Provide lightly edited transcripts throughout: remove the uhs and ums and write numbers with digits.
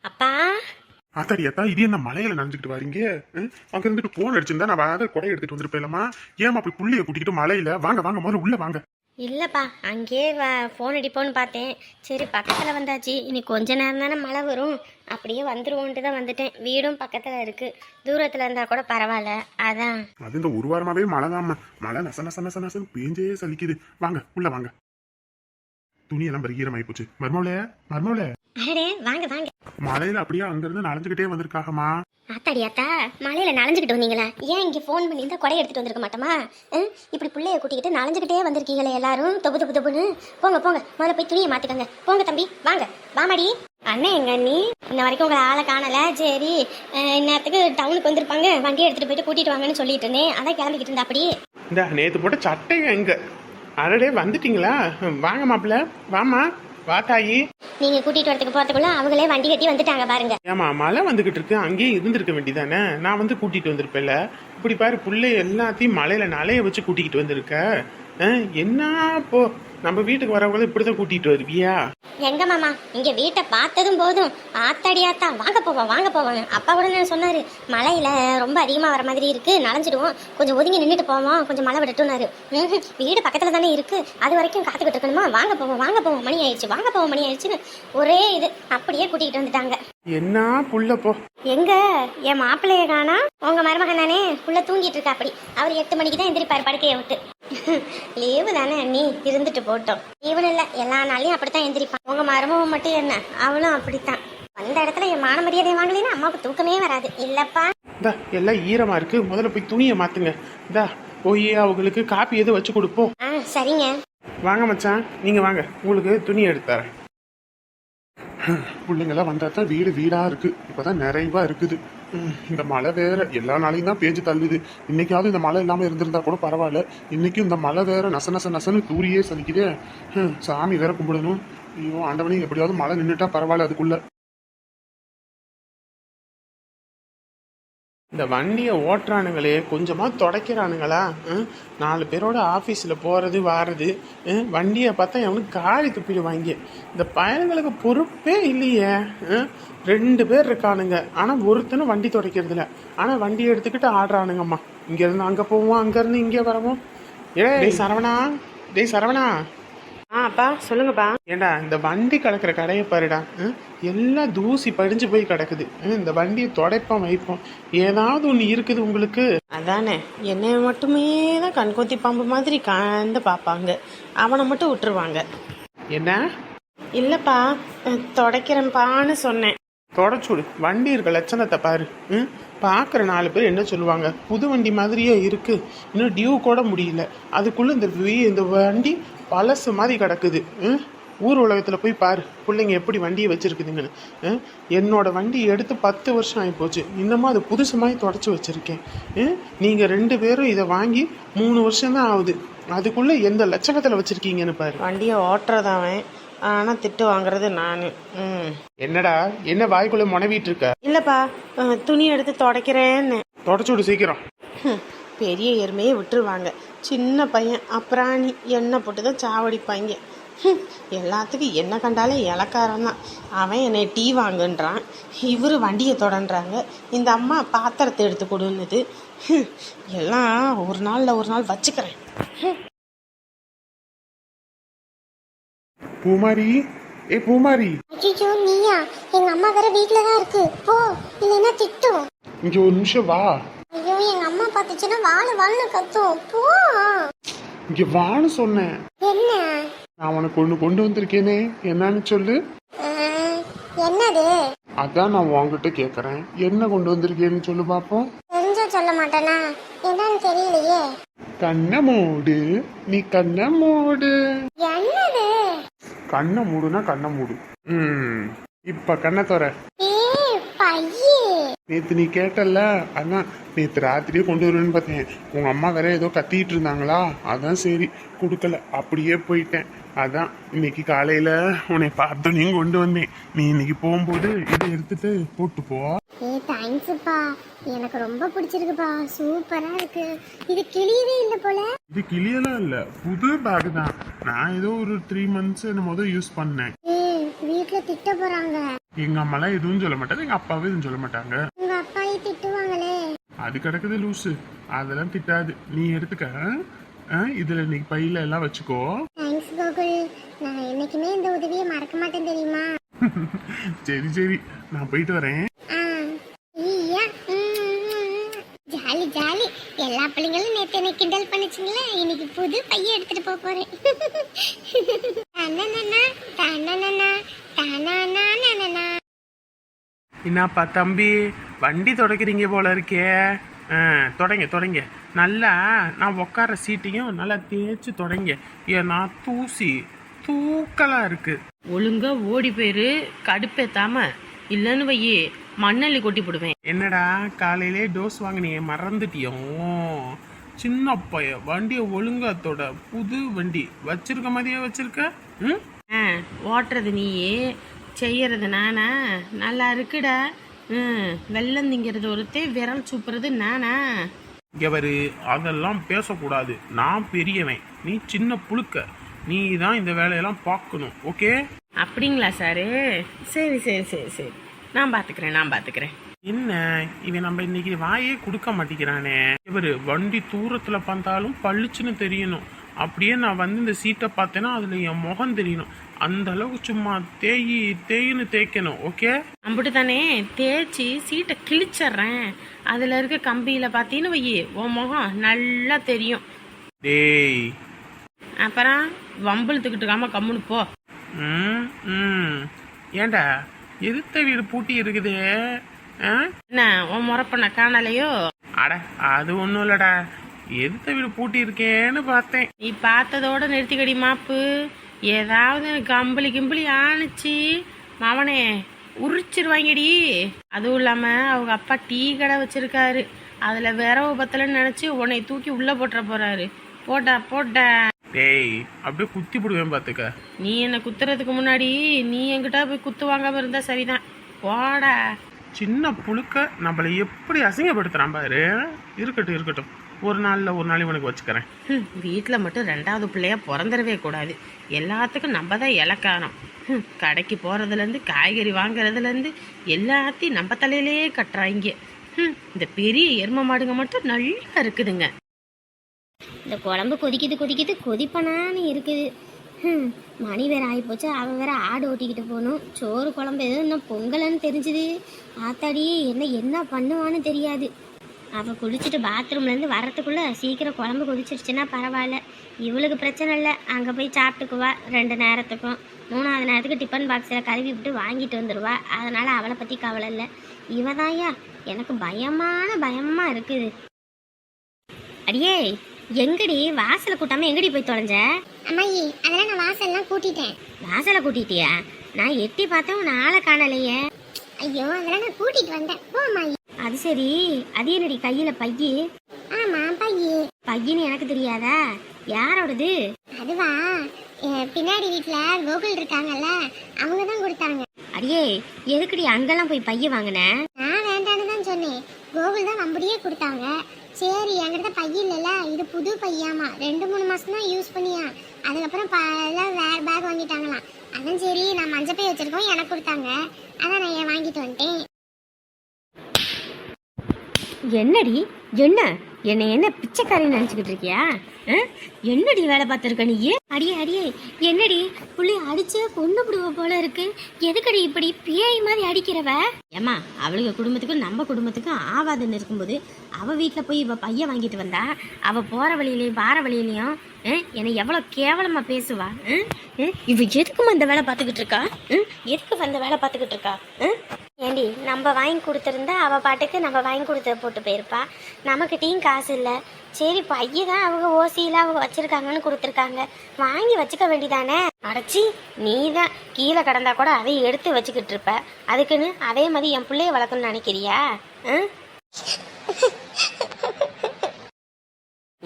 அப்பா. ஆத்தாடியாத்தா, இது என்ன மலையில நனைஞ்சுக்கிட்டு வரீங்க? அங்க இருந்துட்டு போன் அடிச்சிருந்தா நான் வேற கொடை எடுத்துட்டு வந்திருப்பேன்லமா. ஏமா அப்படி புள்ளைய கூட்டிக்கிட்டு மலையில? வாங்க வாங்க, முதல்ல உள்ள வாங்க. இல்லைப்பா, அங்கேயே ஃபோன் அடிப்போன்னு பார்த்தேன். சரி, பக்கத்தில் வந்தாச்சு, இன்னைக்கு கொஞ்ச நேரம் தானே மழை வரும், அப்படியே வந்துருவோன்ட்டு தான் வந்துட்டேன். வீடும் பக்கத்தில் இருக்குது, தூரத்தில் இருந்தால் கூட பரவாயில்ல, அதான். அது இந்த ஒரு வாரமாவே மழை தாம்மா. மழை நச நச நச நசன்னு பேஞ்சே சலிக்குது. வாங்க உள்ள வாங்க. துணியெல்லாம் பெரிய ஈரமாயி போச்சு. மர்மவளே மர்மவளே, அடே வாங்க வாங்க. மலையில அப்படியே அங்கிருந்து நனைஞ்சுக்கிட்டே வந்திருக்காகமா. ஆத்தாடியாத்தா, மழையில் நனைஞ்சுக்கிட்டு வந்தீங்களா? ஏன் இங்கே ஃபோன் பண்ணியிருந்தா கொடை எடுத்துகிட்டு வந்திருக்க மாட்டோமா? இப்படி பிள்ளைய கூட்டிக்கிட்டு நனைஞ்சுக்கிட்டே வந்திருக்கீங்களே எல்லாரும், தொப்பு தொப்பு தொப்புன்னு. போங்க போங்க, முதல்ல போய் துணியை மாற்றிக்கோங்க. போங்க தம்பி, வாங்க வாமாடி. அண்ணன் எங்க அண்ணி இன்ன வரைக்கும் உங்களை ஆளை காணலை. சரி, இந்நேரத்துக்கு டவுனுக்கு வந்திருப்பாங்க, வண்டியை எடுத்துகிட்டு போயிட்டு கூட்டிகிட்டு வாங்கன்னு சொல்லிட்டு இருந்தேன். அதான் கிளம்பிக்கிட்டு இருந்தா. அப்படி இந்த நேற்று போட்ட சட்டை எங்க? அடடே வந்துட்டீங்களா? வாங்க மாப்பிள்ள, வாமா. வா தாயி. நீங்க கூட்டிட்டு வரதுக்கு போறதுக்குள்ள அவங்களே வண்டி கட்டி வந்துட்டாங்க பாருங்க. ஏமா மழை வந்துகிட்டு இருக்கு, அங்கேயே இருந்திருக்க வேண்டியதானே? நான் வந்து கூட்டிட்டு வந்திருப்பேன்ல. இப்படி பாரு, புள்ளை எல்லாத்தையும் மலையில நலைய வச்சு கூட்டிகிட்டு வந்திருக்க. என்ன இப்போ நம்ம வீட்டுக்கு வரவங்களும் இப்படிதான் கூட்டிட்டு வருவியா? எங்க மாமா, இங்க வீட்டை பார்த்ததும் போதும் ஆத்தாடியாத்தா வாங்க போவோம் வாங்க போவாங்க. அப்பா கூட நான் சொன்னாரு, மழையில ரொம்ப அதிகமா வர மாதிரி இருக்கு, நனைஞ்சிடுவோம், கொஞ்சம் ஒதுங்கி நின்றுட்டு போவோம், கொஞ்சம் மழை விடட்டும்னாரு. வீடு பக்கத்துல தானே இருக்கு, அது வரைக்கும் காத்துக்கிட்டு இருக்கணுமா? வாங்க போவோம் மணி ஆயிடுச்சு, வாங்க போவோம் மணி ஆயிடுச்சுன்னு ஒரே இது அப்படியே கூட்டிகிட்டு வந்துட்டாங்க. என்ன புள்ள போ. எங்க என் மாப்பிள்ளைய காணா? உங்க மருமகன் தானே புள்ள தூங்கிட்டு இருக்கா. அப்படி அவர் 8 மணிக்கு தான் எந்திரிப்பாரு படுக்கையை விட்டு. லீவு தானே அண்ணி, இருந்துட்டு போட்டோம். லீவுன்னு இல்லை, எல்லா நாளையும் அப்படித்தான் எந்திரிப்பான். உங்க மருமகன் மட்டும் என்ன, அவளும் அப்படித்தான். அந்த இடத்துல என் மான மரியாதை வாங்கலைன்னா அம்மாவுக்கு தூக்கமே வராது. இல்லப்பா, எல்லாம் ஈரமா இருக்கு, முதல்ல போய் துணியை மாத்துங்க. இந்தா போய் அவங்களுக்கு காப்பி எதுவும் வச்சு கொடுப்போம். சரிங்க. வாங்க மச்சான், நீங்க வாங்க, உங்களுக்கு துணி எடுத்துறேன். பிள்ளைங்கெல்லாம் வந்தா தான் வீடு வீடா இருக்கு. இப்பதான் நிறைவா இருக்குது. இந்த மழை வேற எல்லா நாளையும் தான் பேஞ்சு தள்ளுது. இன்னைக்காவது இந்த மழை இல்லாம இருந்திருந்தா கூட பரவாயில்ல. இன்னைக்கும் இந்த மழை வேற நச நச நசன்னு தூரியே சலிக்குதே. சாமி வேற கும்பிடணும். ஐயோ ஆண்டவனே, எப்படியாவது மழை நின்றுட்டா பரவாயில்ல. அதுக்குள்ள இந்த வண்டியை ஓட்டுறானுங்களே, கொஞ்சமா தொடக்கிறானுங்களா? 4 பேரோட ஆஃபீஸில் போகிறது வாரது, வண்டியை பார்த்தா எவனுக்கு காரி துப்பிடுவாங்க. இந்த பயணங்களுக்கு பொறுப்பே இல்லையே. 2 பேர் இருக்கானுங்க, ஆனால் ஒருத்தனும் வண்டி துடைக்கிறதில்ல. ஆனால் வண்டியை எடுத்துக்கிட்டு ஆடுறானுங்கம்மா. இங்கேருந்து அங்கே போவோம், அங்கேருந்து இங்கே வரவும். டேய் சரவணா. அப்பா சொல்லுங்கப்பா. ஏண்டா, இந்த வண்டி கிடக்கிற கடையை பாருடா. எல்லாம் தூசி படிஞ்சு போய் கிடக்குது. இந்த வண்டியை தொடைப்போம் வைப்போம், ஏதாவது ஒன்று இருக்குது உங்களுக்கு? அதானே, என்னை மட்டுமே தான் கண்கொத்தி பாம்பு மாதிரி கண்டு பார்ப்பாங்க, அவனை மட்டும் விட்டுருவாங்க. என்ன? இல்லைப்பா, தொடக்கிறேன்ப்பான்னு சொன்னேன். தொடச்சுடு, வண்டி இருக்க லட்சணத்தை பாரு. பார்க்குற 4 பேர் என்ன சொல்லுவாங்க? புது வண்டி மாதிரியே இருக்கு, இன்னும் டியூ கூட முடியல, அதுக்குள்ள இந்த வண்டி பழசு மாதிரி கிடக்குது. ஊர் உலகத்தில் போய் பாரு, பிள்ளைங்க எப்படி வண்டியை வச்சுருக்குதுங்கன்னு. என்னோட வண்டி எடுத்து 10 வருஷம் ஆகிப்போச்சு, இன்னமும் அது புதுசு மாதிரி தொடச்சி வச்சுருக்கேன். நீங்கள் 2 பேரும் இதை வாங்கி 3 வருஷம்தான் ஆகுது, அதுக்குள்ளே எந்த லட்சணத்தில் வச்சுருக்கீங்கன்னு பாரு. வண்டியை ஓட்டுறதாவன், ஆனால் திட்டு வாங்குறது நான். என்னடா, என்ன வாய்க்குள்ளே முனவிட்டு இருக்க? இல்லைப்பா, துணி எடுத்து தொடக்கிறேன்னு. தொடச்சுடு சீக்கிரம். பெரிய எருமையை விட்டுருவாங்க, சின்ன பையன் அப்புறாணி எண்ணெய் போட்டு தான் சாவடிப்பாங்க. எல்லாத்துக்கும் என்ன கண்டாலே இலக்காரம் தான். அவன் என்னை டீ வாங்குன்றான், இவர் வண்டியை தொடன்றாங்க, இந்த அம்மா பாத்திரத்தை எடுத்து கொடுன்னுது. எல்லாம் ஒரு நாள் வச்சுக்கிறேன். பூமாரி, பூமாரி. ஐயோ நீயா? எங்க அம்மா வேற வீட்ல தான் இருக்கு, போ இல்லைன்னா திட்டும். இங்க ஒரு நிமிஷம் வா. ஐயோ, எங்க அம்மா பார்த்துச்சுன்னா வாழு கத்தும், போ. இங்க வான்னு சொன்னேன். என்ன? நான் உனக்கு ஒண்ணு கொண்டு வந்திருக்கேனே, என்னன்னு சொல்லு. என்னது? அதான் நான் உன்கிட்ட கேக்குறேன், என்ன கொண்டு வந்திருக்கேன்னு சொல்லு பாப்போம். தெரிஞ்சா சொல்ல மாட்டேனா? என்னன்னு தெரியலையே. கண்ணை மூடு, நீ கண்ணை மூடு. என்னது? கண்ணை மூடுனா கண்ணை மூடு. இப்ப கண்ணை தர. நேத்து நீ கேட்டல, அதான் நேத்து ராத்திரியே கொண்டு வருவேன்னு பார்த்தேன். உங்க அம்மா வேற ஏதோ கத்திட்டு இருந்தாங்களா, அதான் சரி கொடுக்கல, அப்படியே போயிட்டேன். அதான் இன்னைக்கு காலையில உன்னை பார்த்தோன்னே கொண்டு வந்தேன். நீ இன்னைக்கு போகும்போது இதை எடுத்துட்டு போட்டு போ. தேங்க்ஸ்ப்பா, எனக்கு ரொம்ப பிடிச்சிருக்குப்பா, சூப்பரா இருக்கு. இது கிளியவே இல்லை போல. இது கிளியெல்லாம் இல்ல, புது பேக் தான். நான் ஏதோ ஒரு 3 months என்னமோ யூஸ் பண்ணேன். வீட்டுல திட்ட போறாங்க. எங்க அம்மாலாம் எதுவும் சொல்ல மாட்டாங்க, எங்க அப்பாவும் எதுவும் சொல்ல மாட்டாங்க. உங்க அப்பாயே திட்டுவாங்களே. அது கிடக்குது லூசு, அதெல்லாம் திட்டாது. நீ எடுத்துக்க. இதுல நீ பையில எல்லாம் வச்சுக்கோ. தேங்க்ஸ் கோகுல், நான் என்னைக்குமே இந்த உதவியை மறக்க மாட்டேன் தெரியுமா. சரி சரி, நான் போயிட்டு வரேன். Jolly jolly. எல்லா பிள்ளைங்களும் நேத்து என்ன கிண்டல் பண்ணிச்சுங்களா, இன்னைக்கு புது பைய எடுத்துட்டு போக போறேன். என்னப்பா தம்பி, வண்டி தொடக்கிறீங்க போல இருக்கே. தொடங்க தொடங்க. நல்லா நான் உட்கார சீட்டையும் நல்லா தேய்ச்சி தொடங்க. ஏன்னா தூசி தூக்கலா இருக்கு. ஒழுங்கா ஓடி போயிரு, கடுப்பேத்தாம. இல்லைன்னு வையே மண்ணள்ளி கொட்டி போடுவேன். என்னடா காலையிலே டோஸ் வாங்கினியே மறந்துட்டியோ? சின்ன பைய வண்டியை ஒழுங்கா தொட. புது வண்டி வச்சிருக்க மாதிரியே வச்சிருக்க. ஓட்டுறது நீயே, செய்யறது நானா? நல்லா இருக்குடா. வெள்ளம் திங்கிறது ஒருத்தே, விரல் சூப்புறது நானா? இவரு அதெல்லாம் பேசக்கூடாது. நான் பெரியவன், நீ சின்ன புழுக்க. நீ தான் இந்த வேலையெல்லாம் பார்க்கணும். ஓகே? அப்படிங்களா சாரு? சரி சரி சரி சரி, நான் பார்த்துக்கிறேன். என்ன இவன் நம்ம இன்னைக்கு வாயே கொடுக்க மாட்டேங்கிறானே. இவரு வண்டி தூரத்துல பார்த்தாலும் பளிச்சுன்னு தெரியணும். அப்படியே நான் வந்து இந்த சீட்டை பார்த்தேன்னா அதுல என் முகம் தெரியணும். அந்த அளவுக்கு சும்மா தேயின்னு தேய்க்கணும். ஓகே? அம்பிட்டு தானே தேய்ச்சி சீட்டை கிழிச்சிட்றேன். அதுல இருக்க கம்பியில பார்த்தீன்னு வையே உன் முகம் நல்லா தெரியும். டேய், அப்புறம் வம்பிழுத்துக்கிட்டு இருக்காம கம்முன்னு போ. ஏண்டா எதிர்த்த வீடு பூட்டி இருக்குதே? என்ன உன் முறப்பண்ண காணலையோ? அட அது ஒன்றும் இல்லடா, எதிர்த்த வீடு பூட்டி இருக்கேன்னு பார்த்தேன். நீ பார்த்ததோட நிறுத்திக்கடி மாப்பு. ஏதாவது கம்பளி கிம்பளி ஆணுச்சு மவனே உரிச்சிருவாங்கடி. அதுவும் இல்லாம அவங்க அப்பா டீ கடை வச்சிருக்காரு. அதுல விரவு பத்தலன்னு நினைச்சு உன்னை தூக்கி உள்ள போட்டுற போறாரு. போட்டா டேய், அப்படியே குத்தி போடுவேன் பாத்துக்க. நீ என்ன குத்துறதுக்கு முன்னாடி நீ என்கிட்ட போய் குத்து வாங்காம இருந்தா சரிதான். போடா. சின்ன புழுக்க நம்மளை எப்படி அசிங்கப்படுத்துறான் பாரு. இருக்கட்டும், ஒரு நாள் உனக்கு வச்சுக்கிறேன். வீட்டில் மட்டும் 2வது பிள்ளையா பிறந்துடவே கூடாது. எல்லாத்துக்கும் நம்ம தான் இலக்காரம். கடைக்கு போறதுலேருந்து காய்கறி வாங்குறதுலேருந்து எல்லாத்தையும் நம்ம தலையிலேயே கட்டுறாங்க. இந்த பெரிய எரும மாடுங்க மட்டும் நல்லா இருக்குதுங்க. இந்த குழம்பு கொதிக்குது கொதிப்பனான்னு இருக்குது. மணி வேற ஆகிப்போச்சு. அவன் வேற ஆடு ஓட்டிக்கிட்டு போகணும். சோறு குழம்பு எதுவும் இன்னும் பொங்கலன்னு தெரிஞ்சுது. ஆத்தாடி என்ன பண்ணுவான்னு தெரியாது. அவள் குளிச்சுட்டு பாத்ரூம்லேருந்து வரத்துக்குள்ளே சீக்கிரம் குழம்பு கொதிச்சிருச்சுன்னா பரவாயில்ல. இவளுக்கு பிரச்சனை இல்லை, அங்கே போய் சாப்பிட்டுக்குவா 2 நேரத்துக்கும். 3வது நேரத்துக்கு டிஃபன் பாக்ஸில் கழுவி விட்டு வாங்கிட்டு வந்துடுவா. அதனால் அவளை பற்றி கவலை இல்லை. இவதாயா எனக்கு பயமாக இருக்குது. அடியே, எங்கடி வாசலை கூட்டாம எங்கடி போய் தொலைஞ்ச? அம்மாயி, அதெல்லாம் நான் வாசல்லாம் கூட்டிட்டேன். வாசலை கூட்டிட்டியா? நான் எட்டி பார்த்தேன், உன் ஆளை காணலையே. ஐயோ, அதெல்லாம் நான் கூட்டிட்டு வந்தேன். போ அம்மாயி. அது சரி, அது என்னடி கையில பையி? ஆமா, பையின்னு எனக்கு தெரியாதா? யாரோடது? அதுவா, பின்னாடி வீட்டுல கோகுல் இருக்காங்கல்ல, அவங்க தான் கொடுத்தாங்க. அடியே, எதுக்குடி அங்கெல்லாம் போய் பைய வாங்கின? நான் வேண்டான்னு தான் சொன்னேன். கோகுல் தான் வம்படியே கொடுத்தாங்க. சரி, என்கிட்ட பைய இல்லைல்ல, இது புது பையாமா. 2-3 மாசம் தான் யூஸ் பண்ணியா. அதுக்கப்புறம் எல்லாம் வேற பேக் வாங்கிட்டாங்களாம். அதான் சரி, நான் மஞ்சள் பை வச்சிருக்கோம், எனக்கு கொடுத்தாங்க. அதான் நான் வாங்கிட்டு வந்துட்டேன். என்னடி என்ன பிச்சைக்காரின்னு நினைச்சுக்கிட்டு இருக்கியா? என்னடி வேலை பார்த்துருக்க நீ? அடியே என்னடி புள்ளி அடிச்சு பொண்ணு விடுவ போல இருக்கு. எதுக்கடி இப்படி பேய் மாதிரி அடிக்கிறவ? ஏமா, அவளுக்கு குடும்பத்துக்கும் நம்ம குடும்பத்துக்கும் ஆவாதுன்னு இருக்கும்போது அவ வீட்டில் போய் இவ பைய வாங்கிட்டு வந்தா, அவ போற வழியிலையும் வார வழியிலையும் என்னை எவ்வளோ கேவலமா பேசுவா. இவ எதுக்குமா இந்த வேலை பார்த்துக்கிட்டு இருக்கா? எதுக்கு வந்த வேலை பார்த்துக்கிட்டு இருக்கா? ஏண்டி, நம்ம வாங்கி கொடுத்துருந்தா அவ பாட்டுக்கு நம்ம வாங்கி கொடுத்த போட்டு போயிருப்பா. நமக்கிட்டையும் காசு இல்லை. சரி, பைய தான் அவங்க ஓசியில் அவங்க வச்சிருக்காங்கன்னு கொடுத்துருக்காங்க, வாங்கி வச்சுக்க வேண்டிதானே. அடைச்சி, நீ தான் கீழே கிடந்தா கூட அதை எடுத்து வச்சுக்கிட்டு இருப்ப. அதுக்குன்னு அதே மாதிரி என் பிள்ளைய வளர்க்கணும்னு நினைக்கிறியா?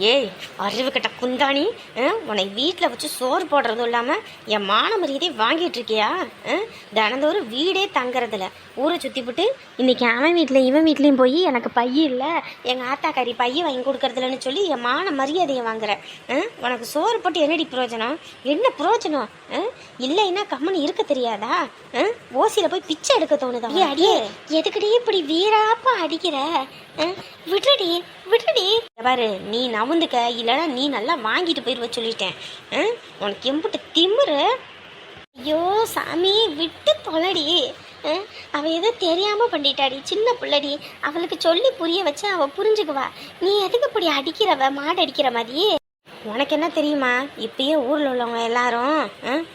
ஏய் அறிவு கட்ட குந்தாணி, உன்னை வீட்டில் வச்சு சோறு போடுறதும் இல்லாமல் என் மான மரியாதையை வாங்கிட்டு இருக்கியா? தினந்தோறும் வீடே தங்குறதில்ல, ஊரை சுற்றி போட்டு இன்னைக்கு அவன் வீட்டில் இவன் வீட்லேயும் போய் எனக்கு பைய இல்லை, எங்கள் ஆத்தாக்காரி பைய வாங்கி கொடுக்கறதில்லன்னு சொல்லி என் மான மரியாதையை வாங்குற. உனக்கு சோறு போட்டு என்னடி பிரயோஜனம்? என்ன பிரயோஜனம்? இல்லைன்னா கம்மனு இருக்க தெரியாதா? ஓசியில் போய் பிச்சை எடுக்க தோணுதா? அடியே எதுக்கடி இப்படி வீராப்பா அடிக்கிற? விடுறடி விடுறடி. பாரு, நீ நவுந்துக்க, இல்லைன்னா நீ நல்லா வாங்கிட்டு போயிடுவ சொல்லிட்டேன். உனக்கு எம்பிட்டு திமுரு. ஐயோ சாமி, விட்டு தொலைடி. அவ ஏதோ தெரியாம பண்ணிட்டாடி, சின்ன பிள்ளடி. அவளுக்கு சொல்லி புரிய வச்சு அவ புரிஞ்சுக்குவா. நீ எதுக்கு இப்படி அடிக்கிறவ, மாடு அடிக்கிற மாதிரி? உனக்கு என்ன தெரியுமா, இப்பயே ஊரில் உள்ளவங்க எல்லாரும்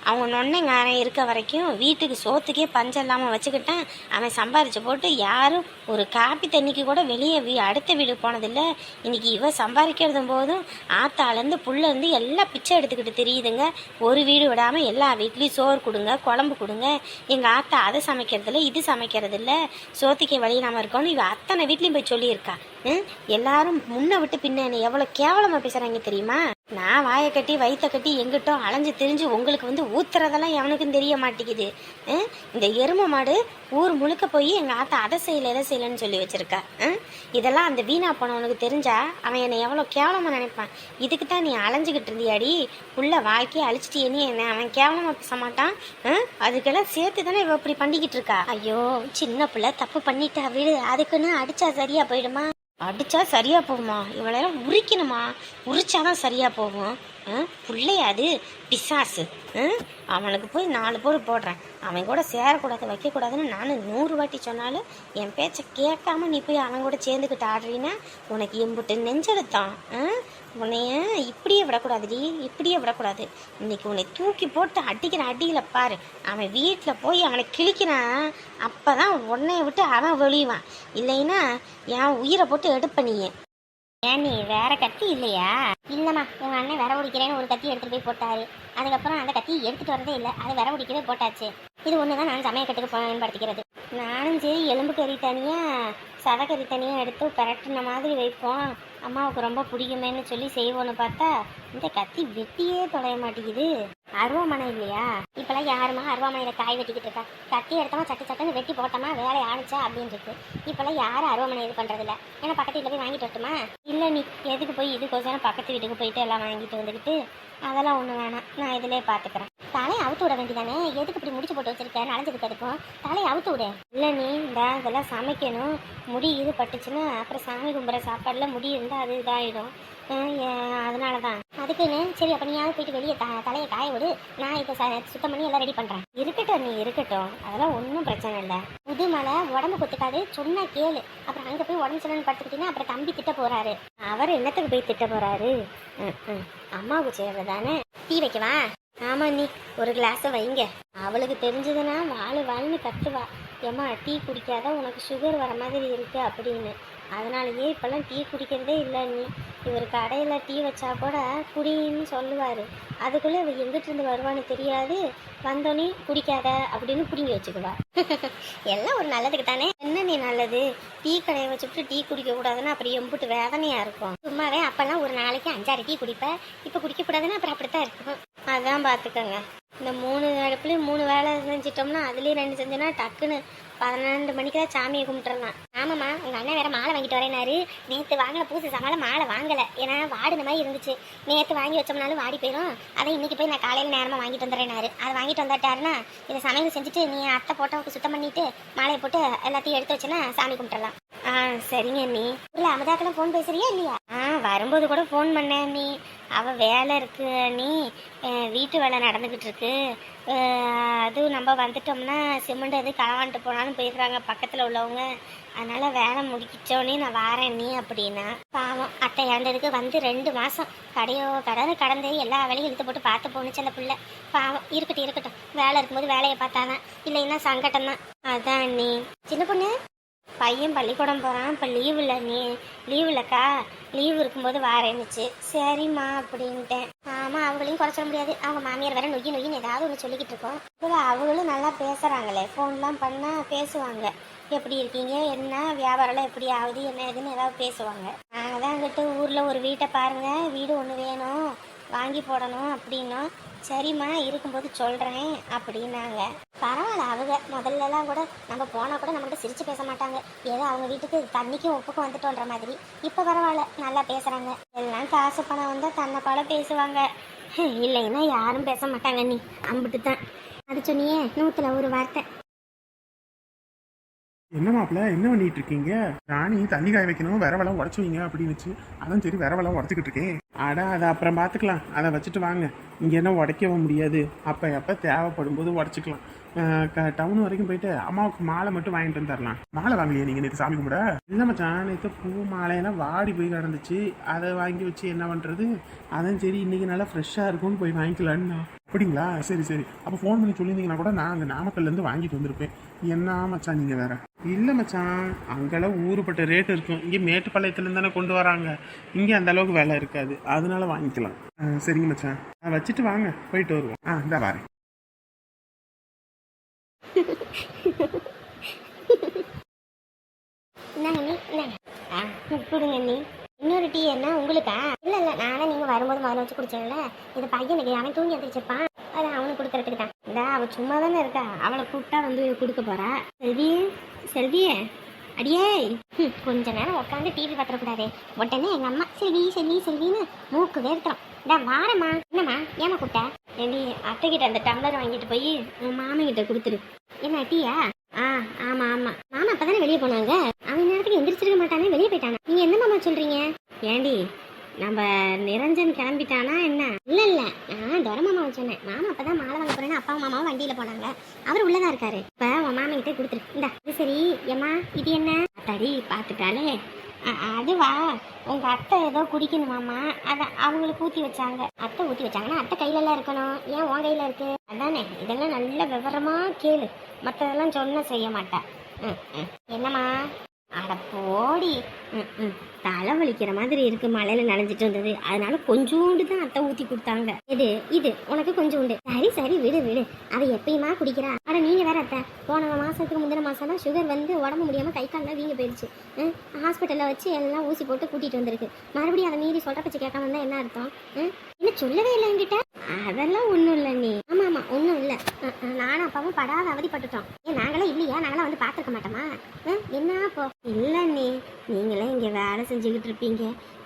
அவங்க நொன்னைங்காரன் இருக்க வரைக்கும் வீட்டுக்கு சோத்துக்கே பஞ்சம் இல்லாமல் வச்சுக்கிட்டேன். அவன் சம்பாரிச்சு போட்டு யாரும் ஒரு காப்பி தண்ணிக்கு கூட வெளியே அடுத்த வீடு போனதில்லை. இன்னைக்கு இவ சம்பாதிக்கிறதும் போதும் ஆத்தாலேருந்து புள்ளேருந்து எல்லாம் பிச்சை எடுத்துக்கிட்டு தெரியுதுங்க. ஒரு வீடு விடாமல் எல்லா வீட்லேயும் சோறு கொடுங்க, குழம்பு கொடுங்க. எங்கள் ஆத்தா அதை சமைக்கிறதில்ல, இது சமைக்கிறதில்ல, சோத்துக்கே வழி இல்லாமல் இருக்கோன்னு இவ அத்தனை வீட்லேயும் போய் சொல்லியிருக்கா. எல்லாரும் முன்ன விட்டு பின்ன என்னை எவ்வளோ கேவலமாக பேசுகிறாங்க தெரியுமா? நான் வாயை கட்டி வயிற்ற கட்டி எங்கிட்டோ அலைஞ்சு திரிஞ்சு உங்களுக்கு ஊத்துறதெல்லாம் எவனுக்கும் தெரிய மாட்டேங்குது. இந்த எருமை மாடு ஊர் முழுக்க போய் எங்கள் ஆத்தா அதை செய்யலை எதை செய்யலைன்னு சொல்லி வச்சிருக்கா. இதெல்லாம் அந்த வீணா போனவனுக்கு தெரிஞ்சா அவன் என்னை எவ்வளோ கேவலமாக நினைப்பான். இதுக்கு தான் நீ அலைஞ்சிக்கிட்டு இருந்தியாடி, உள்ள வாழ்க்கையை அழிச்சிட்டு என்ன அவன் கேவலமாக பேச மாட்டான். அதுக்கெல்லாம் சேர்த்து தானே இவ இப்படி பண்ணிக்கிட்டு இருக்கா. ஐயோ சின்ன பிள்ளை தப்பு பண்ணிட்டா விடு, அதுக்குன்னு அடிச்சா சரியா போயிடுமா? அடித்தா சரியாக போகுமா? இவளெல்லாம் உரிக்கணுமா? உரிச்சாதான் சரியாக போகும். பிள்ளையாது பிசாசு. அவனுக்கு போய் 4 போடு போடுறேன். அவன் கூட சேரக்கூடாது வைக்கக்கூடாதுன்னு நானும் 100 வாட்டி சொன்னாலும் என் பேச்சை கேட்காம நீ போய் அவன் கூட சேர்ந்துக்கிட்டு ஆடுறீன்னா உனக்கு எம்புட்டு நெஞ்செடுத்தான். உன்னைய இப்படியே விடக்கூடாதுடி, இப்படியே விடக்கூடாது. இன்னைக்கு உன்னை தூக்கி போட்டு அடிக்கிற அடியில் பாரு. அவன் வீட்டில் போய் அவனை கிழிக்கிறான், அப்போ தான் உன்னைய விட்டு அவன் வெளியுவான். இல்லைன்னா என் உயிரை போட்டு எடுப்ப நீ. ஏன் நீ வேற கத்தி இல்லையா? இல்லைம்மா, உங்கள் அண்ணன் விர பிடிக்கிறேன்னு ஒரு கத்தி எடுத்துகிட்டு போய் போட்டாரு. அதுக்கப்புறம் அந்த கத்தி எடுத்துகிட்டு வரதே இல்லை, அது விர பிடிக்கவே போட்டாச்சு. இது ஒன்று தான் நான் சமையக்கட்டுக்கு பயன்படுத்திக்கிறது. நானும் சரி எலும்பு கறி தனியாக சதக்கறி தனியாக எடுத்து பரட்டின மாதிரி வைப்போம், அம்மாவுக்கு ரொம்ப பிடிக்குமேன்னு சொல்லி செய்வோன்னு பார்த்தா இந்த கத்தி வெட்டியே தொலைய மாட்டேங்குது. அருவாமனை இல்லையா? இப்போல்லாம் யாருமா அருவாமனையில் காய் வெட்டிக்கிட்டு இருக்கா? கத்தி எடுத்தோமா சட்டு சட்டுன்னு வெட்டி போட்டோமா வேலை ஆணிச்சா அப்படின்னு இருக்கு. இப்போல்லாம் யாரும் அருவாமனை இது பண்ணுறதில்ல. ஏன்னா பக்கத்து வீட்டில் போய் வாங்கிட்டு வரட்டுமா? இல்லை நீ எதுக்கு போய் இதுக்கோசரம் பக்கத்து வீட்டுக்கு போயிட்டு எல்லாம் வாங்கிட்டு வந்துக்கிட்டு, அதெல்லாம் ஒன்றும் வேணாம், நான் இதிலே பார்த்துக்கிறேன். தலையை அவுத்து விட வேண்டியதானே? எதுக்கு இப்படி முடிச்சு போட்டு வச்சிருக்கேன்? நனைஞ்சதுக்கு அதுக்கும் தலையை அவுத்து விட. இல்லை நீ இதெல்லாம் சமைக்கணும், முடி இது பட்டுச்சுன்னா அப்புறம் சாமி கும்பிட்ற சாப்பாடில் முடி இருந்தால் அது இதாகிடும். அதனால தான் அதுக்குன்னு சரி. அப்போ நீயாவது போயிட்டு வெளியே தலையை காய விடு, நான் இப்போ சுத்தம் பண்ணி எல்லாம் ரெடி பண்ணுறேன். இருக்கட்டும் நீ இருக்கட்டும், அதெல்லாம் ஒன்றும் பிரச்சனை இல்லை. புது மலை உடம்பு கொத்துக்காது, சொன்னா கேளு. அப்புறம் அங்கே போய் உடம்பு சொல்லணும்னு படுத்துக்கிட்டீங்கன்னா அப்புறம் தம்பி திட்ட போகிறாரு. அவர் என்னத்துக்கு போய் திட்ட போகிறாரு? அம்மாவுக்கு செய்கிறது தானே. டீ வைக்கவா? ஆமாம், நீ ஒரு கிளாஸை வைங்க. அவளுக்கு தெரிஞ்சதுன்னா வாழ்னு கத்துவா. ஏம்மா டீ குடிக்காத, உனக்கு சுகர் வர மாதிரி இருக்கு அப்படின்னு. அதனாலயே இப்போல்லாம் டீ குடிக்கிறதே இல்லை. நீ இவர் கடையில் டீ வச்சா கூட குடின்னு சொல்லுவார். அதுக்குள்ளே இவ எங்கிட்டிருந்து வருவான்னு தெரியாது, வந்தோடனே குடிக்காத அப்படின்னு பிடிங்கி வச்சுக்குவா. எல்லாம் ஒரு நல்லதுக்கு தானே. என்ன நீ நல்லது? டீ கடையை வச்சுட்டு டீ குடிக்கக்கூடாதுன்னா அப்புறம் எம்பிட்டு வேதனையாக இருக்கும். சும்மாவே அப்போல்லாம் ஒரு நாளைக்கு 5-6 டீ குடிப்பேன், இப்போ குடிக்கக்கூடாதுன்னா அப்புறம் அப்படித்தான் இருக்கும். அதான் பார்த்துக்கோங்க. இந்த 3 அடுப்புலையும் 3 வேலை செஞ்சிட்டோம்னா அதுலேயும் 2 செஞ்சோன்னா டக்குன்னு 12 மணிக்கு தான் சாமியை கும்பிட்டுறலாம். ஆமாம்மா, உங்கள் அண்ணன் வேற மாலை வாங்கிட்டு வரேனாரு. நேற்று வாங்கின பூசு சமாள மாலை வாங்கலை, ஏன்னா வாடின மாதிரி இருந்துச்சு. நேற்று வாங்கி வச்சோம்னாலும் வாடி போயிடும். அதை இன்னைக்கு போய் நான் காலையில் நேரமாக வாங்கிட்டு வந்துடுறேனாரு. அதை வாங்கிட்டு வந்துட்டாருன்னா இதை சமையல் செஞ்சுட்டு நீ அத்தை போட்டோவுக்கு சுத்தம் பண்ணிட்டு மாலையை போட்டு எல்லாத்தையும் எடுத்து வச்சுன்னா சாமி கும்பிட்டுறலாம். சரிங்க நீ. இல்லை அமுதாக்கெல்லாம் ஃபோன் பேசுறியா இல்லையா? வரும்போது கூட ஃபோன் பண்ணேன் நீ. அவள் வேலை இருக்கு நீ, வீட்டு வேலை நடந்துக்கிட்டு இருக்கு. அதுவும் நம்ம வந்துட்டோம்னா சிமெண்ட் எது களவான்ட்டு போனாலும் போயிடுறாங்க பக்கத்தில் உள்ளவங்க. அதனால் வேலை முடிக்கிச்சோன்னே நான் வாரேன் நீ அப்படின்னா. பாவம் அத்தை இறந்ததுக்கு வந்து 2 மாதம் கடைன்னு கடந்து எல்லா வேலையும் இழுத்து போட்டு பார்த்து போணுச்சு அந்த பிள்ளை. பாவம் இருக்கட்டும், வேலை இருக்கும்போது வேலையை பார்த்தாதான், இல்லைன்னா சங்கடம் தான். அதான் நீ சின்ன பொண்ணு பையன் பள்ளிக்கூடம் போகிறான், இப்போ லீவ் இல்லை நீ. லீவ் இல்லைக்கா, லீவ் இருக்கும்போது வாரேன்னுச்சு. சரிம்மா அப்படின்ட்டேன். ஆமாம், அவங்களையும் குறைச்சிட முடியாது. அவங்க மாமியார் வேற நொய்யின்னு ஏதாவது ஒன்று சொல்லிக்கிட்டு இருக்கோம். இப்போ அவங்களும் நல்லா பேசுகிறாங்களே, ஃபோன்லாம் பண்ணால் பேசுவாங்க. எப்படி இருக்கீங்க, என்ன வியாபாரம்லாம் எப்படி ஆகுது, என்ன ஏதுன்னு ஏதாவது பேசுவாங்க. நாங்கள் தான் அங்கிட்டு ஊரில் ஒரு வீட்டை பாருங்க, வீடு ஒன்று வேணும், வாங்கி போடணும் அப்படின்னோம். சரிம்மா இருக்கும்போது சொல்கிறேன் அப்படின்னாங்க. பரவாயில்ல, அவங்க முதல்லலாம் கூட நம்ம போனால் கூட நம்மகிட்ட சிரித்து பேச மாட்டாங்க. ஏதோ அவங்க வீட்டுக்கு தண்ணிக்கும் உப்புக்கும் வந்துட்டோன்ற மாதிரி. இப்போ பரவாயில்ல, நல்லா பேசுகிறாங்க. எல்லாம் காசு பணம் வந்தால் தன்னை போல பேசுவாங்க, இல்லைன்னா யாரும் பேச மாட்டாங்க. நீ அம்பிட்டு தான் அது சொன்னியே, 100ல் ஒரு வார்த்தை. என்ன மாப்பிள்ள, என்ன பண்ணிட்டு இருக்கீங்க? ராணி தண்ணி காய வைக்கணும், விரவெல்லாம் உடச்சுவீங்க அப்படின்னுச்சு. அதான் சரி விரவெல்லாம் உடச்சிக்கிட்டு இருக்கேன். அடா அதை அப்புறம் பார்த்துக்கலாம், அதை வச்சுட்டு வாங்க. இங்கே என்ன உடைக்கவும் முடியாது, அப்போ எப்போ தேவைப்படும் போது உடச்சிக்கலாம். டவுன் வரைக்கும் போயிட்டு அம்மாவுக்கு மாலை மட்டும் வாங்கிட்டு வந்துடலாம். மாலை வாங்கலையே நீங்கள் நேற்று சாமி கும்பிட? இல்லை மச்சான், நேற்று பூ மாலையெல்லாம் வாடி போய் கிடந்துச்சு, அதை வாங்கி வச்சு என்ன பண்ணுறது? அதான் சரி இன்னைக்கு நல்லா ஃப்ரெஷ்ஷாக இருக்கும்னு போய் வாங்கிக்கலான்னு. அப்படிங்களா? சரி சரி, அப்போ ஃபோன் பண்ணி சொல்லியிருந்தீங்கன்னா கூட நான் அங்கே நாமக்கல்லேருந்து வாங்கிட்டு வந்திருப்பேன். என்ன மச்சான் நீங்கள் வேற? இல்லை மச்சான், அங்கெல்லாம் ஊருப்பட்ட ரேட் இருக்கும். இங்கே மேட்டுப்பாளையத்துலேருந்து தானே கொண்டு வராங்க, இங்கே அந்த அளவுக்கு வேலை இருக்காது, அதனால வாங்கிக்கலாம். சரிங்க மச்சான், வச்சுட்டு வாங்க, போயிட்டு வருவோம். இந்த வரேன். என்னங்க நீ, என்னங்க கொடுங்க நீ. இன்னொரு டீ என்ன உங்களுக்கா? இல்லை இல்லை, நானே நீங்கள் வரும்போது முதல்ல வச்சு குடிச்சேன்ல, இது பையனுக்கு. அவன் தூங்கி எழுந்திரிச்சிருப்பான், அதை அவனுக்கு கொடுக்கறதுக்கு தான். இந்த அவள் சும்மா தானே இருக்கா, அவளை கூப்பிட்டா வந்து கொடுக்க போறா. செல்வியே செல்வியே, அடியே கொஞ்ச நேரம் உட்காந்து டிவி பார்த்துடக்கூடாது. உடனே எங்கள் அம்மா செல்வி செல்வி செல்வின்னு மூக்கு வேர்க்கிறோம். இந்த வாரம்மா. என்னம்மா, ஏமா கூப்பிட்ட? ஏண்டி, அத்தைக்கிட்ட அந்த டம்ளர் வாங்கிட்டு போய் உன் மாமங்கிட்ட கொடுத்துரு. என்ன டீயா? ஆமாம் ஆமாம், மாமா அப்போ தானே வெளியே போனாங்க, அவன் நேரத்துக்கு எந்திரிச்சிருக்க மாட்டானே, வெளியே போயிட்டானா? நீங்கள் என்ன மாமா சொல்கிறீங்க? ஏண்டி, நம்ம நிரஞ்சன் கிளம்பிட்டானா என்ன? இல்லை இல்லை, நான் துரை மாமாவை சொன்னேன். மாமா அப்போ தான் மாலை வாங்க போறேன்னு அப்பாவும் மாமாவும் வண்டியில் போனாங்க, அவர் உள்ளதான் இருக்காரு. இப்போ உன் மாமங்கிட்டே கொடுத்துரு. இந்தா இது சரி. ஏம்மா இது என்ன? அத்தாடி பார்த்துட்டாலே. அதுவா, உங்கள் அத்தை ஏதோ குடிக்கணுமாம்மா, அதை அவங்களுக்கு ஊற்றி வச்சாங்க. அத்தை ஊற்றி வச்சாங்கன்னா அத்தை கையிலலாம் இருக்கணும், ஏன் உன் கையில் இருக்கு? அதானே, இதெல்லாம் நல்ல விவரமாக கேளு, மற்றதெல்லாம் சொன்ன செய்ய மாட்டா. என்னம்மா? அட போடி. தலைவலிக்கிற மாதிரி இருக்கு, மழையில நனைஞ்சிட்டு வந்தது, அதனால கொஞ்சோண்டு தான் அத்தை ஊற்றி கொடுத்தாங்க. இது உனக்கு கொஞ்சோண்டு. சரி சரி, விடு விடு, அவ எப்பயுமா குடிக்கிறா. ஆனா நீங்க வேற அத்தை, போன மாசத்துக்கு முந்தின மாசம் தான் சுகர் வந்து உடம்பு முடியாம கை கால்லாம் வீங்க போயிடுச்சு. ஹாஸ்பிட்டல்ல வச்சு எல்லாம் ஊசி போட்டு கூட்டிட்டு வந்திருக்கு. மறுபடியும் அதை மீறி சொல்ற பச்சு கேட்காம இருந்தா என்ன அர்த்தம்? இன்னும் சொல்லவே இல்லை என்கிட்ட. அதெல்லாம் ஒன்றும் இல்லை நீ. ஆமா ஆமா, ஒன்றும் இல்லை. நானும் அப்பாவும் படாத அவதிப்பட்டுட்டோம். நாங்களாம் இல்லையா, நாங்களாம் வந்து பார்த்துருக்க மாட்டோமா? என்ன அப்போ? இல்லை நீ, நீங்களே இங்கே வேலை செஞ்சுக்கிட்டு இருப்பீங்க,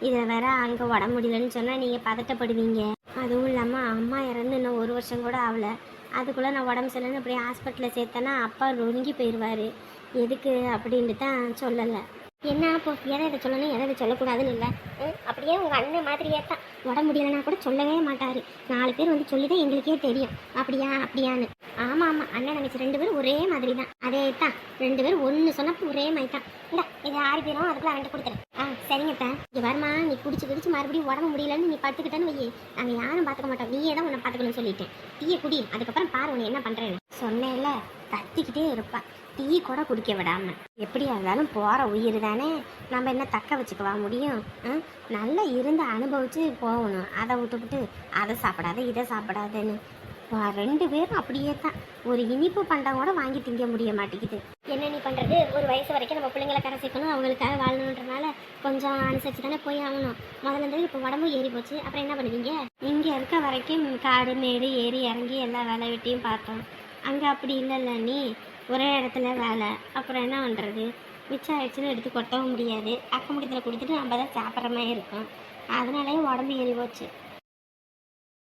இதை வேற அங்கே உடம்பு முடியலன்னு சொன்னால் நீங்கள் பதட்டப்படுவீங்க. அதுவும் இல்லாமல் அம்மா இறந்து இன்னும் 1 வருஷம் கூட ஆகலை, அதுக்குள்ளே நான் உடம்பு சரியில்லைன்னு அப்படியே ஹாஸ்பிட்டலில் சேர்த்தேன்னா அப்பா ரொங்கி போயிடுவார். எதுக்கு அப்படின்ட்டு தான் சொல்லலை. என்ன அப்போ, எதை இதை சொல்லணும் எதை இதை சொல்லக்கூடாதுன்னு இல்லை. அப்படியே உங்கள் அண்ணன் மாதிரியே தான், உடம்பு முடியலைன்னா கூட சொல்லவே மாட்டார். 4 பேர் வந்து சொல்லி தான் எங்களுக்கே தெரியும் அப்படியா அப்படியான்னு. ஆமாம் ஆமாம், அண்ணன் நினச்சி 2 பேரும் ஒரே மாதிரி தான். அதே தான், 2 பேரும் ஒன்று சொன்னப்போ ஒரே மாதிரி தான். இல்லை இது 6 பேரும் அதுக்குள்ள அவன்கிட்ட கொடுத்துரு. சரிங்கப்பா. இங்கே வருமா, நீ குடிச்சு மறுபடியும் உடம்பு முடியலன்னு நீ படுத்துக்கிட்டேன்னு வையே, நாங்கள் யாரும் பார்த்துக்க மாட்டோம், நீயே தான் உன்னை பார்த்துக்கணும்னு சொல்லிட்டேன். டீயை குடி, அதுக்கப்புறம் பாரு உன்னை என்ன பண்ணுறேன்னு. சொன்னேன்ல, கத்திக்கிட்டே இருப்பா, டீ கூட குடிக்க விடாம. எப்படியா இருந்தாலும் போகிற உயிர் தானே, நம்ம என்ன தக்க வச்சுக்கவா முடியும்? நல்லா இருந்து அனுபவிச்சு போகணும், அதை விட்டுவிட்டு அதை சாப்பிடாத இதை சாப்பிடாதுன்னு. 2 பேரும் அப்படியே தான், ஒரு இனிப்பு பண்டம் கூட வாங்கி திங்க முடிய மாட்டேங்குது. என்ன நீ பண்ணுறது, ஒரு வயசு வரைக்கும் நம்ம பிள்ளைங்களை கரை சேர்க்கணும், அவங்களுக்காக வாழணுன்றனால கொஞ்சம் அனுசரிச்சு தானே போய் ஆகணும். முதல்ல இருந்து இப்போ உடம்பு ஏறி போச்சு, அப்புறம் என்ன பண்ணுவீங்க? இங்கே இருக்க வரைக்கும் காடு மேடு ஏறி இறங்கி எல்லா வேலை வெட்டியும் பார்த்தோம். அங்கே அப்படி இல்லைல்ல நீ, ஒரே இடத்துல வேலை, அப்புறம் என்ன பண்ணுறது? மிச்சம் ஆயிடுச்சுன்னு எடுத்து கொட்டவும் முடியாது, அக்க முடியத்தில் கொடுத்துட்டு நம்ம தான் சாப்பிட்ற மாதிரி இருக்கும், அதனாலே உடம்பு ஏறி போச்சு.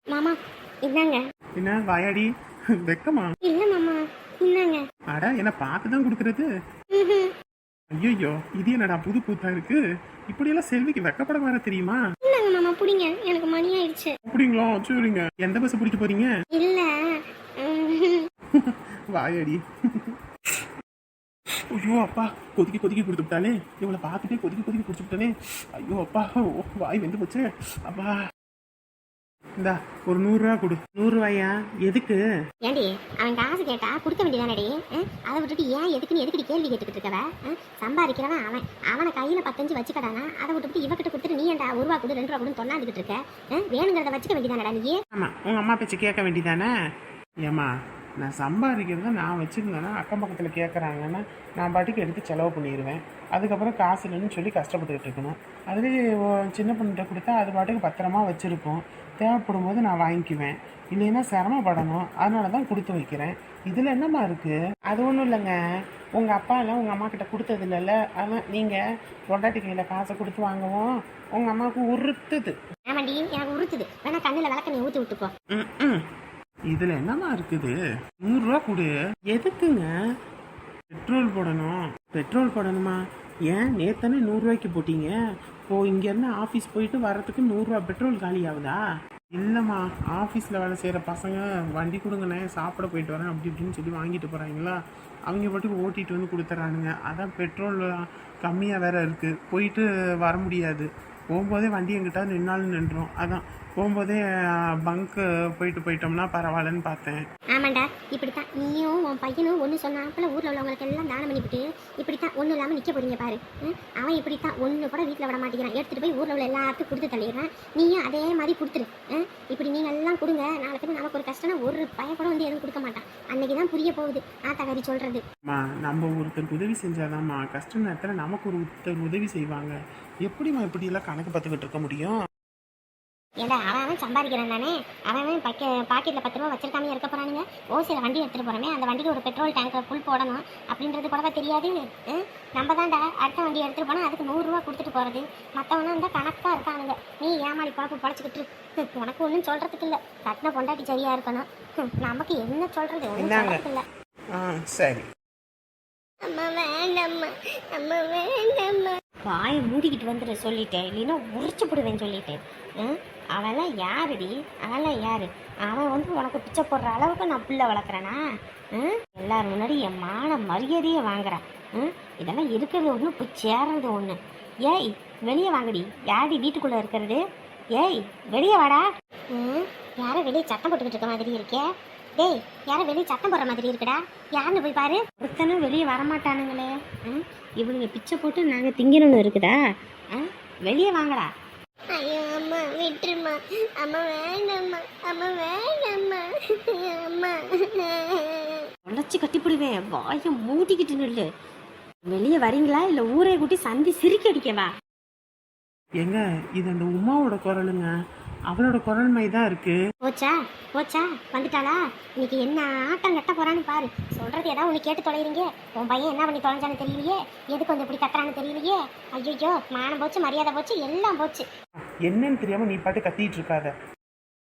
மாமா இந்தாங்க. என்ன வாயாடி, வெக்கமா? இல்லை மாமா, இந்தாங்க. அடா, என்ன பார்த்து தான் கொடுக்கறது? ஐயோ, இது என்னடா புது பூத்தா இருக்கு, இப்படியெல்லாம் செல்விக்கு வெக்கப்பட வர தெரியுமா? இந்தாங்க மாமா, பிடிங்க, எனக்கு மணி ஆயிடுச்சு. அப்படிங்களா? சரிங்க. எந்த பஸ் பிடிக்க போறீங்க? இல்லை வாயாடி. ஐயோ அப்பா, கொதிக்கி கொடுத்துட்டாலே, இவளை பார்த்துட்டே கொதிக்கி குடிச்சுட்டானே. ஐயோ அப்பா, வாய் வெந்து போச்சு. அப்பா, இந்தா ஒரு 100 ரூபா கொடு. 100 ரூபாயா? எதுக்கு? ஏண்டி, அவன் காசு கேட்டா கொடுக்க வேண்டியதானடி? அதை விட்டுட்டு ஏன் எதுக்குன்னு கேள்வி கேட்டுக்கிட்டு இருக்கவ? சம்பாதிக்கிறவன் அவன், அவனை கையில 15 வச்சுக்கடானா, அதை விட்டுட்டு இவகிட்ட கொடுத்துட்டு நீ ஏன்டா 1 ரூபா கொடு 2 ரூபா கொடுன்னு தொண்ணாந்துக்கிட்டு இருக்க? வேணுங்கிறத வச்சுக்க வேண்டியதானடா நீ? ஆமா, உங்க அம்மா பேச்சு கேட்க வேண்டியதானே? ஏமா, நான் சம்பாதிக்கிறத நான் வச்சுருந்தேன்னா அக்கம் பக்கத்தில் கேட்குறாங்கன்னா நான் பாட்டுக்கு எடுத்து செலவு பண்ணிடுவேன். அதுக்கப்புறம் காசு இல்லைன்னு சொல்லி கஷ்டப்பட்டுக்கிட்டு இருக்கணும். அதுவே சின்ன பொண்ணுகிட்ட கொடுத்தா அது பாட்டுக்கு பத்திரமா வச்சுருக்கோம். தேவைப்படும் போது நான் வாங்கிக்குவேன். இல்லைன்னா சிரமப்படணும். அதனால தான் கொடுத்து வைக்கிறேன். இதில் என்னம்மா இருக்குது? அது ஒன்றும் இல்லைங்க. உங்கள் அப்பாலாம் உங்கள் அம்மா கிட்ட கொடுத்தது இல்லைல்ல, அதான் நீங்கள் பொண்டாட்டி கையில் காசை கொடுத்து வாங்கவும் உங்கள் அம்மாவுக்கு உறுத்துது. ஆமாண்டி, எனக்கு உறுத்துது. வேணா கண்ணில் விளக்க நீ ஊற்றி விட்டுப்போ. இதில் என்னம்மா இருக்குது? 100 ரூபா கொடு. எதுக்குங்க? பெட்ரோல் போடணும். பெட்ரோல் போடணுமா? ஏன் நேத்தானே 100 ரூபாய்க்கு போட்டீங்க? இங்கேருந்து ஆஃபீஸ் போயிட்டு வர்றதுக்கு 100 ரூபா பெட்ரோல் காலி ஆகுதா? இல்லைம்மா, ஆஃபீஸில் வேலை செய்கிற பசங்க வண்டி கொடுங்கண்ணே சாப்பிட போயிட்டு வரேன் அப்படி இப்படின்னு சொல்லி வாங்கிட்டு போகிறாங்களா, அவங்க பாட்டுக்கு ஓட்டிகிட்டு வந்து கொடுத்துட்றானுங்க. அதான் பெட்ரோல் கம்மியாக வேற இருக்குது. போயிட்டு வர முடியாது. போகும்போதே வண்டி எங்கிட்ட நின்னாலும் நின்றோம். அதான் போகும்போதே பங்க்கு போயிட்டோம்னா பரவாயில்லன்னு பார்த்தேன். ஆமாண்டா, இப்படித்தான் நீயும் உன் பையனும் ஒன்று சொன்னாப்புல ஊரில் உள்ளவங்களுக்கு எல்லாம் தானம் பண்ணிவிட்டு இப்படித்தான் ஒன்றும் இல்லாமல் நிற்க போறீங்க பாரு. அவன் இப்படித்தான் ஒன்று கூட வீட்டில் விட மாட்டேங்கிறான். எடுத்துகிட்டு போய் ஊரில் உள்ள எல்லாத்துக்கும் கொடுத்து தள்ளிடுறான். நீயும் அதே மாதிரி கொடுத்துரு. இப்படி நீங்கள் எல்லாம் கொடுங்க, நாளைக்கு நமக்கு ஒரு கஷ்டம்னா ஒரு பையன் கூட வந்து எதுவும் கொடுக்க மாட்டான். அன்னைக்கு தான் புரிய போகுது ஆத்தாக்காரி சொல்கிறது. நம்ம ஒருத்தருக்கு உதவி செஞ்சாதாம்மா கஷ்ட நேரத்தில் நமக்கு ஒருத்தர் உதவி செய்வாங்க. எப்படிம்மா இப்படியெல்லாம் கணக்கு பார்த்துக்கிட்டு இருக்க முடியும்? ஏடா, அவன் சம்பாதிக்கிறான் தானே. அவன் பாக்கெட்டில் 10 ரூபா வச்சிருக்காமே இருக்க போகிறானுங்க. ஓசியில் வண்டி எடுத்துகிட்டு போகிறோமே, அந்த வண்டிக்கு ஒரு பெட்ரோல் டேங்கை ஃபுல் போடணும் அப்படின்றது கூடவா தெரியாது. நம்ம தான்டா அடுத்த வண்டி எடுத்துகிட்டு போனால் அதுக்கு 100 ரூபா கொடுத்துட்டு போகிறது. மற்றவனா இருந்தால் கணக்காக இருக்கானுங்க. நீ ஏமாளி பாப்பு பழச்சிக்கிட்டு உனக்கு ஒன்றும் சொல்கிறதுக்கு இல்லை. கட்டின பொண்டாட்டி சரியாக இருக்கணும். நமக்கு என்ன சொல்கிறது? ஒன்றும் சொல்கிறதுக்கு இல்லை. சரி. அம்மா வேண்டாம்மா, அம்மா வேண்டாம்மா. வாயை மூடிக்கிட்டு வந்துடு சொல்லிட்டேன், இல்லைன்னா உரிச்சு போடுவேன் சொல்லிட்டேன். அவெல்லாம் யாருடி? அவெல்லாம் யாரு? அவன் வந்து உனக்கு பிச்சை போடுற அளவுக்கு நான் பிள்ளை வளர்க்குறேனா? எல்லாரும் முன்னாடி என் மான மரியாதையே வாங்குறான். இதெல்லாம் இருக்கிறது ஒன்று, போய் சேர்றது ஒன்று. ஏய், வெளியே வாங்கடி. யாரடி வீட்டுக்குள்ளே இருக்கிறது? ஏய், வெளியே வாடா. யாரும் வெளியே சத்தம் போட்டுக்கிட்டு இருக்க மாதிரி இருக்கே. டேய், யாரும் வெளியே சத்தம் போடுற மாதிரி இருக்குடா. யாருன்னு போய் பாரு. ஒருத்தனும் வெளியே வரமாட்டானுங்களே. இவனுங்க பிச்சை போட்டு நாங்கள் திங்கணும்னு இருக்குதா? வெளியே வாங்கடா. ஐயோ அம்மா, விட்டுருமா. அம்மா வேண்டாம்மா, அம்மா வேண்டாம்மா, அம்மா. உடச்சி கட்டிப்பிடுவேன். வாயை மூடிக்கிட்டு நில்லு. வெளியே வரீங்களா இல்லை ஊரே கூட்டி சந்தி சிரிக்க அடிக்கவா? எங்க இது அந்த உமாவோட குரலுங்க. அவளோட குரல் மாதிரி தான் இருக்கு. போச்சா போச்சா வந்துட்டாளா? இன்னைக்கு என்ன ஆட்டம் கட்ட போறான்னு பாரு. சொல்றது ஏதாவது ஒன்று கேட்டு தொலைறீங்க. உன் பையன் என்ன பண்ணி தொலைஞ்சான்னு தெரியலையே, எதுக்கு வந்து இப்படி கத்துறான்னு தெரியலையே. ஐயோ, மானம் போச்சு, மரியாதை போச்சு, எல்லாம் போச்சு. என்னன்னு தெரியாம நீ பாட்டு கத்திட்டு இருக்காத.